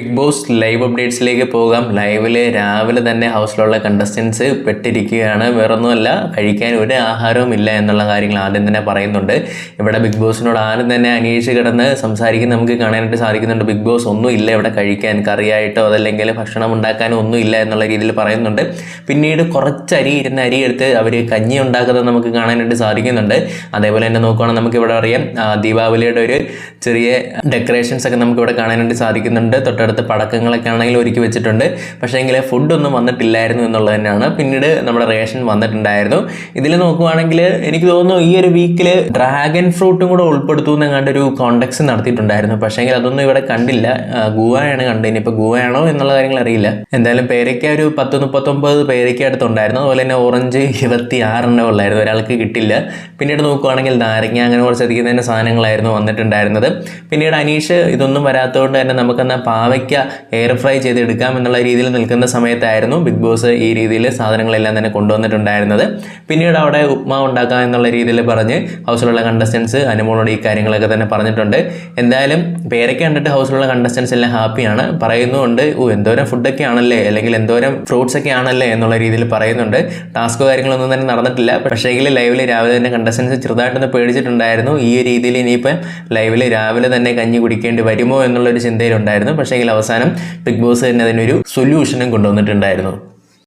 Big boss live അപ്ഡേറ്റ്സിലേക്ക് പോകാം. ലൈവില് രാവിലെ തന്നെ ഹൗസിലുള്ള കണ്ടസ്റ്റൻസ് പെട്ടിരിക്കുകയാണ്. വേറൊന്നുമല്ല, കഴിക്കാൻ ഒരു ആഹാരവും ഇല്ല എന്നുള്ള കാര്യങ്ങൾ ആദ്യം തന്നെ പറയുന്നുണ്ട്. ഇവിടെ ബിഗ് ബോസിനോട് ആരും തന്നെ അന്വേഷിച്ച് കിടന്ന് സംസാരിക്കുന്ന നമുക്ക് കാണാനായിട്ട് സാധിക്കുന്നുണ്ട്. ബിഗ് ബോസ് ഒന്നും ഇല്ല ഇവിടെ കഴിക്കാൻ, കറിയായിട്ടോ അതല്ലെങ്കിൽ ഭക്ഷണം ഉണ്ടാക്കാനോ ഒന്നും ഇല്ല എന്നുള്ള രീതിയിൽ പറയുന്നുണ്ട്. പിന്നീട് കുറച്ച് അരി എടുത്ത് അവർ കഞ്ഞി ഉണ്ടാക്കുന്നത് നമുക്ക് കാണാനായിട്ട് സാധിക്കുന്നുണ്ട്. അതേപോലെ തന്നെ നോക്കുകയാണെങ്കിൽ നമുക്ക് ഇവിടെ അറിയാം, ദീപാവലിയുടെ ഒരു ചെറിയ ഡെക്കറേഷൻസ് ഒക്കെ നമുക്ക് ഇവിടെ കാണാനായിട്ട് സാധിക്കുന്നുണ്ട്. തൊട്ടടുത്ത് പടക്കങ്ങളൊക്കെ ആണെങ്കിലും ഒരുക്കി വെച്ചിട്ടുണ്ട്. പക്ഷേ എങ്കിൽ ഫുഡൊന്നും വന്നിട്ടില്ലായിരുന്നു എന്നുള്ളത് തന്നെയാണ്. പിന്നീട് നമ്മുടെ റേഷൻ വന്നിട്ടുണ്ടായിരുന്നു. ഇതിൽ നോക്കുവാണെങ്കിൽ എനിക്ക് തോന്നുന്നു ഈ ഒരു വീക്കിൽ ഡ്രാഗൺ ഫ്രൂട്ടും കൂടെ ഉൾപ്പെടുത്തുമെന്ന് കണ്ട ഒരു കോണ്ടക്സ് നടത്തിയിട്ടുണ്ടായിരുന്നു. പക്ഷേ എങ്കിൽ അതൊന്നും ഇവിടെ കണ്ടില്ല. ഗുവയാണ് കണ്ടത്. ഇനിയിപ്പോൾ ഗുവയാണോ എന്നുള്ള കാര്യങ്ങൾ അറിയില്ല. എന്തായാലും പേരയ്ക്ക ഒരു 10-39 പേരയ്ക്ക അടുത്തുണ്ടായിരുന്നു. അതുപോലെ തന്നെ ഓറഞ്ച് 26 ഉള്ളായിരുന്നു, ഒരാൾക്ക് കിട്ടില്ല. പിന്നീട് നോക്കുവാണെങ്കിൽ നാരങ്ങ, അങ്ങനെ കുറച്ചധികം തന്നെ സാധനങ്ങളായിരുന്നു വന്നിട്ടുണ്ടായിരുന്നത്. പിന്നീട് അനീഷ് ഇതൊന്നും വരാത്തതുകൊണ്ട് തന്നെ നമുക്കെന്നാൽ പാവയ്ക്ക എയർ ഫ്രൈ ചെയ്തെടുക്കാം എന്നുള്ള രീതിയിൽ നിൽക്കുന്ന സമയത്തായിരുന്നു ബിഗ് ബോസ് ഈ രീതിയിൽ സാധനങ്ങളെല്ലാം തന്നെ കൊണ്ടുവന്നിട്ടുണ്ടായിരുന്നത്. പിന്നീട് അവിടെ ഉപ്മാവ് ഉണ്ടാക്കാം എന്നുള്ള രീതിയിൽ പറഞ്ഞ് ഹൗസിലുള്ള കണ്ടസ്റ്റൻസ് അനുമോളോട് ഈ കാര്യങ്ങളൊക്കെ തന്നെ പറഞ്ഞിട്ടുണ്ട്. എന്തായാലും പേരയ്ക്ക കണ്ടിട്ട് ഹൗസിലുള്ള കണ്ടസ്റ്റൻസ് എല്ലാം ഹാപ്പിയാണ്. പറയുന്നുണ്ട്, എന്തോരം ഫുഡൊക്കെ ആണല്ലേ, അല്ലെങ്കിൽ എന്തോരം ഫ്രൂട്ട്സ് ഒക്കെ ആണല്ലേ എന്നുള്ള രീതിയിൽ പറയുന്നുണ്ട്. ടാസ്കോ കാര്യങ്ങളൊന്നും തന്നെ നടന്നിട്ടില്ല. പക്ഷേ ലൈവിൽ രാവിലെ തന്നെ കണ്ടസ്റ്റൻസ് ചെറുതായിട്ടൊന്ന് പേടിച്ചിട്ടുണ്ടായിരുന്നു. ഈ രീതിയിൽ ഇനിയിപ്പം ലൈവിൽ രാവിലെ തന്നെ കഞ്ഞി കുടിക്കേണ്ടി വരുമോ എന്നുള്ളൊരു ചിന്തയിലുണ്ടായിരുന്നു. പക്ഷേ അവസാനം ബിഗ് ബോസ് തന്നെ അതിനൊരു സൊല്യൂഷനും കൊണ്ടുവന്നിട്ടുണ്ടായിരുന്നു.